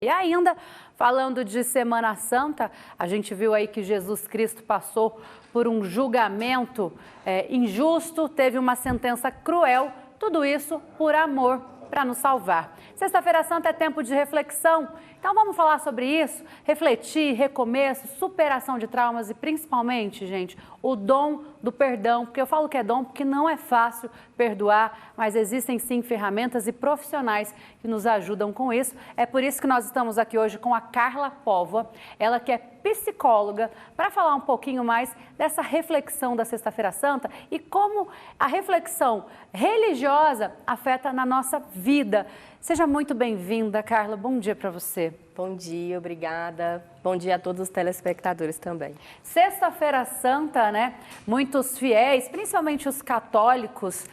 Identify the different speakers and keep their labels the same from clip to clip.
Speaker 1: E ainda, falando de Semana Santa, a gente viu aí que Jesus Cristo passou por um julgamento injusto, teve uma sentença cruel, tudo isso por amor, para nos salvar. Sexta-feira Santa é tempo de reflexão, então vamos falar sobre isso, refletir, recomeço, superação de traumas e principalmente, gente, o dom do perdão, porque eu falo que é dom porque não é fácil perdoar, mas existem sim ferramentas e profissionais que nos ajudam com isso. É por isso que nós estamos aqui hoje com a Carla Póvoa, ela que é psicóloga, para falar um pouquinho mais dessa reflexão da Sexta-feira Santa e como a reflexão religiosa afeta na nossa vida. Seja muito bem-vinda, Carla. Bom dia para você.
Speaker 2: Bom dia, obrigada. Bom dia a todos os telespectadores também.
Speaker 1: Sexta-feira Santa, né? Muitos fiéis, principalmente os católicos,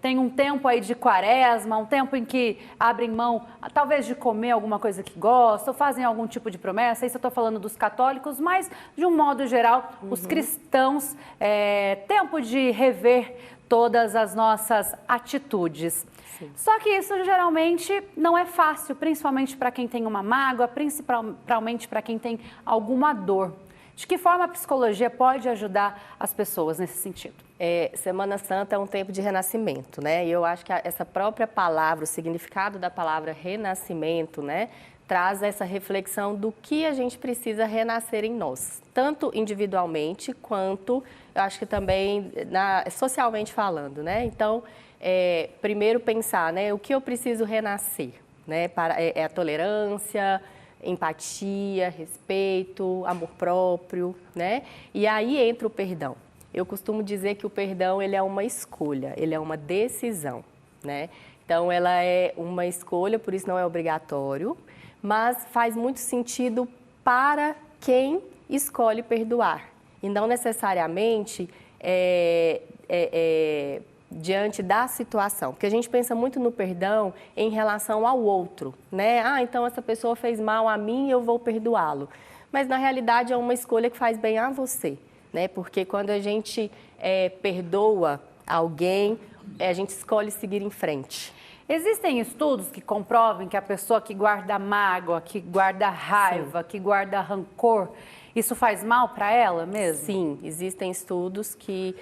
Speaker 1: tem um tempo aí de quaresma, um tempo em que abrem mão, talvez de comer alguma coisa que gostam, fazem algum tipo de promessa. Isso eu estou falando dos católicos, mas de um modo geral, os cristãos, tempo de rever todas as nossas atitudes. Sim. Só que isso geralmente não é fácil, principalmente para quem tem uma mágoa, principalmente para quem tem alguma dor. De que forma a psicologia pode ajudar as pessoas nesse sentido?
Speaker 2: Semana Santa é um tempo de renascimento, né? E eu acho que essa própria palavra, o significado da palavra renascimento, né? Traz essa reflexão do que a gente precisa renascer em nós, tanto individualmente quanto, eu acho que também socialmente falando, né? Então, primeiro pensar, né, o que eu preciso renascer, né? A tolerância, empatia, respeito, amor próprio, né? E aí entra o perdão. Eu costumo dizer que o perdão, ele é uma escolha, ele é uma decisão, né? Então, ela é uma escolha, por isso não é obrigatório, mas faz muito sentido para quem escolhe perdoar. E não necessariamente diante da situação. Porque a gente pensa muito no perdão em relação ao outro, né? Ah, então essa pessoa fez mal a mim e eu vou perdoá-lo. Mas na realidade é uma escolha que faz bem a você, né? Porque quando a gente perdoa alguém, a gente escolhe seguir em frente.
Speaker 1: Existem estudos que comprovem que a pessoa que guarda mágoa, que guarda raiva, que guarda rancor, isso faz mal para ela mesmo?
Speaker 2: Sim, existem estudos que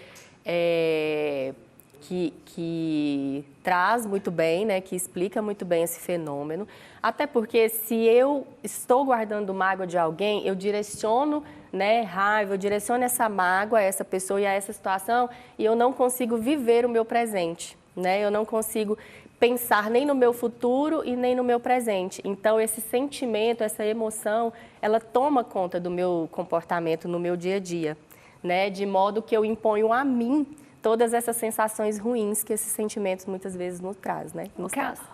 Speaker 2: traz muito bem, né, que explica muito bem esse fenômeno. Até porque se eu estou guardando mágoa de alguém, eu direciono, né, raiva, eu direciono essa mágoa a essa pessoa e a essa situação e eu não consigo viver o meu presente, né? Eu não consigo pensar nem no meu futuro e nem no meu presente. Então, esse sentimento, essa emoção, ela toma conta do meu comportamento no meu dia a dia, né? De modo que eu imponho a mim todas essas sensações ruins que esses sentimentos muitas vezes nos traz, né?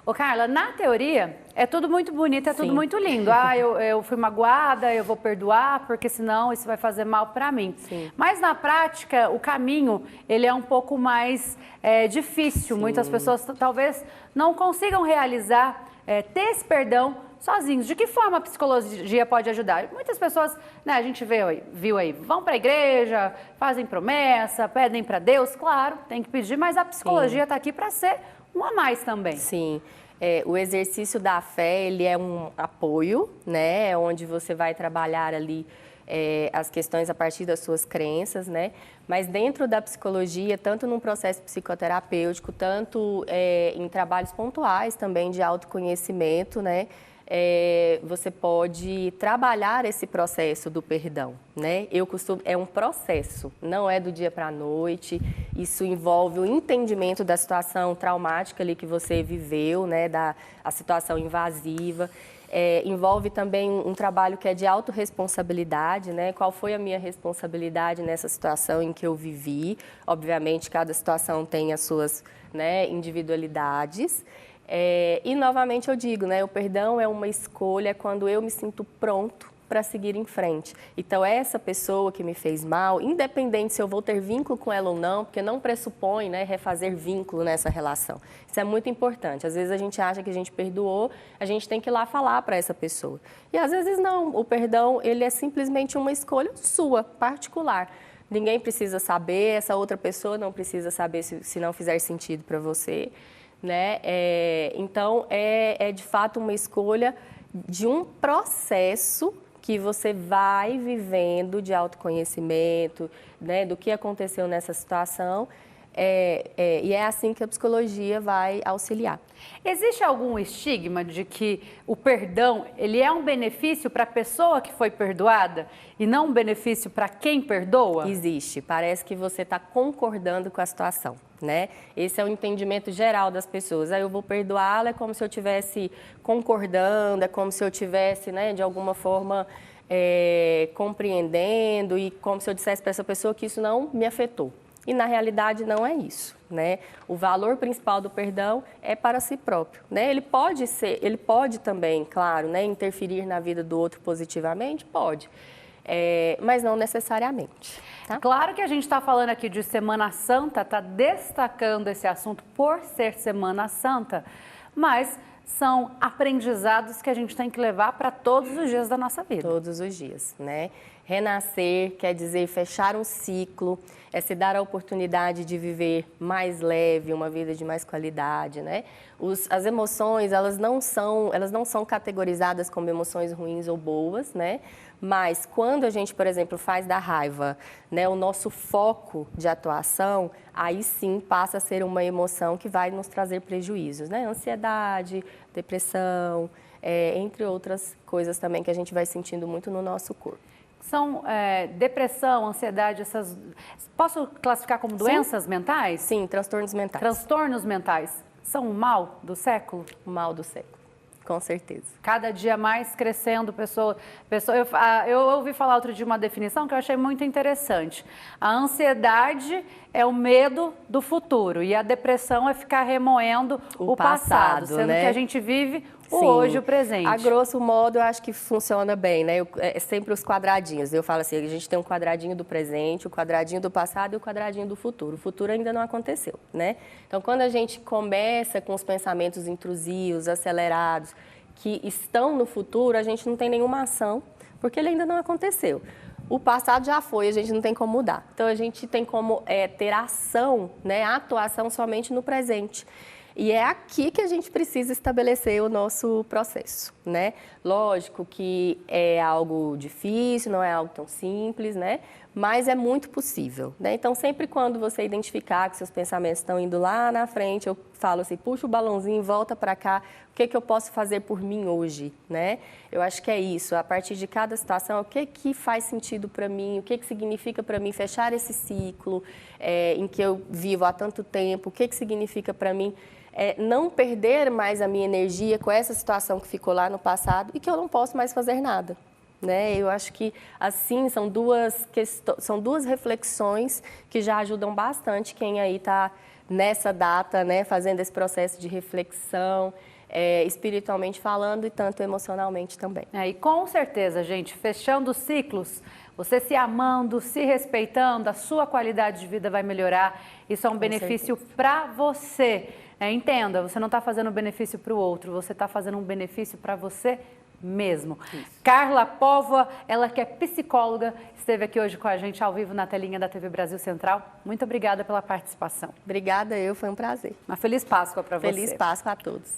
Speaker 1: Ô, Carla, na teoria é tudo muito bonito, é tudo muito lindo. Ah, eu fui magoada, eu vou perdoar, porque senão isso vai fazer mal para mim.
Speaker 2: Sim.
Speaker 1: Mas na prática, o caminho, ele é um pouco mais difícil. Sim. Muitas pessoas talvez não consigam realizar, ter esse perdão sozinhos. De que forma a psicologia pode ajudar? Muitas pessoas, né, a gente viu aí, vão para a igreja, fazem promessa, pedem para Deus, claro, tem que pedir, mas a psicologia está aqui para ser um a mais também.
Speaker 2: Sim, o exercício da fé, ele é um apoio, né, onde você vai trabalhar ali as questões a partir das suas crenças, né? Mas dentro da psicologia, tanto num processo psicoterapêutico, tanto em trabalhos pontuais também de autoconhecimento, né? Você pode trabalhar esse processo do perdão, né? É um processo, não é do dia para a noite. Isso envolve o entendimento da situação traumática ali que você viveu, né? A situação invasiva. Envolve também um trabalho que é de autorresponsabilidade, né? Qual foi a minha responsabilidade nessa situação em que eu vivi? Obviamente, cada situação tem as suas, né, individualidades. E, novamente, eu digo, né, o perdão é uma escolha quando eu me sinto pronto para seguir em frente. Então, essa pessoa que me fez mal, independente se eu vou ter vínculo com ela ou não, porque não pressupõe, né, refazer vínculo nessa relação. Isso é muito importante. Às vezes a gente acha que a gente perdoou, a gente tem que ir lá falar para essa pessoa. E às vezes não. O perdão, ele é simplesmente uma escolha sua, particular. Ninguém precisa saber, essa outra pessoa não precisa saber se não fizer sentido para você, né? Então, é de fato uma escolha de um processo que você vai vivendo de autoconhecimento, né, do que aconteceu nessa situação, e é assim que a psicologia vai auxiliar.
Speaker 1: Existe algum estigma de que o perdão, ele é um benefício para a pessoa que foi perdoada e não um benefício para quem perdoa?
Speaker 2: Existe. Parece que você está concordando com a situação, né? Esse é o entendimento geral das pessoas. Aí eu vou perdoá-la, é como se eu estivesse concordando, é como se eu estivesse, né, de alguma forma compreendendo e como se eu dissesse para essa pessoa que isso não me afetou. E na realidade não é isso, né? O valor principal do perdão é para si próprio, né? Ele pode também, claro, né, interferir na vida do outro positivamente, pode, mas não necessariamente. Tá?
Speaker 1: Claro que a gente está falando aqui de Semana Santa, está destacando esse assunto por ser Semana Santa, mas são aprendizados que a gente tem que levar para todos os dias da nossa vida.
Speaker 2: Todos os dias, né? Renascer quer dizer fechar um ciclo, é se dar a oportunidade de viver mais leve, uma vida de mais qualidade, né? As emoções, elas não são categorizadas como emoções ruins ou boas, né? Mas quando a gente, por exemplo, faz da raiva, né, o nosso foco de atuação, aí sim passa a ser uma emoção que vai nos trazer prejuízos, né? Ansiedade, depressão, entre outras coisas também que a gente vai sentindo muito no nosso corpo.
Speaker 1: São depressão, ansiedade, essas... Posso classificar como doenças mentais?
Speaker 2: Sim, transtornos mentais.
Speaker 1: Transtornos mentais são o mal do século?
Speaker 2: O mal do século, com certeza.
Speaker 1: Cada dia mais crescendo, eu ouvi falar outro dia uma definição que eu achei muito interessante. A ansiedade é o medo do futuro e a depressão é ficar remoendo o passado, sendo
Speaker 2: né?
Speaker 1: que a gente vive o
Speaker 2: Sim.
Speaker 1: hoje, o presente.
Speaker 2: A grosso modo, eu acho que funciona bem, né? É sempre os quadradinhos. Eu falo assim, a gente tem um quadradinho do presente, o quadradinho do passado e o quadradinho do futuro. O futuro ainda não aconteceu, né? Então, quando a gente começa com os pensamentos intrusivos, acelerados, que estão no futuro, a gente não tem nenhuma ação, porque ele ainda não aconteceu. O passado já foi, a gente não tem como mudar. Então, a gente tem como ter ação, né? Atuação somente no presente. E é aqui que a gente precisa estabelecer o nosso processo, né? Lógico que é algo difícil, não é algo tão simples, né? Mas é muito possível, né? Então, sempre quando você identificar que seus pensamentos estão indo lá na frente, eu falo assim, puxa o balãozinho, volta para cá, o que eu posso fazer por mim hoje, né? Eu acho que é isso, a partir de cada situação, o que faz sentido para mim, o que significa para mim fechar esse ciclo em que eu vivo há tanto tempo, o que significa para mim não perder mais a minha energia com essa situação que ficou lá no passado e que eu não posso mais fazer nada. Né? Eu acho que, assim, são duas reflexões que já ajudam bastante quem aí está nessa data, né, fazendo esse processo de reflexão, espiritualmente falando e tanto emocionalmente também.
Speaker 1: E com certeza, gente, fechando os ciclos, você se amando, se respeitando, a sua qualidade de vida vai melhorar. Isso é um benefício para você. Entenda, você não está fazendo um benefício para o outro, você está fazendo um benefício para você mesmo. Isso. Carla Póvoa, ela que é psicóloga, esteve aqui hoje com a gente ao vivo na telinha da TV Brasil Central. Muito obrigada pela participação.
Speaker 2: Obrigada, foi um prazer.
Speaker 1: Uma feliz Páscoa para você.
Speaker 2: Feliz Páscoa a todos.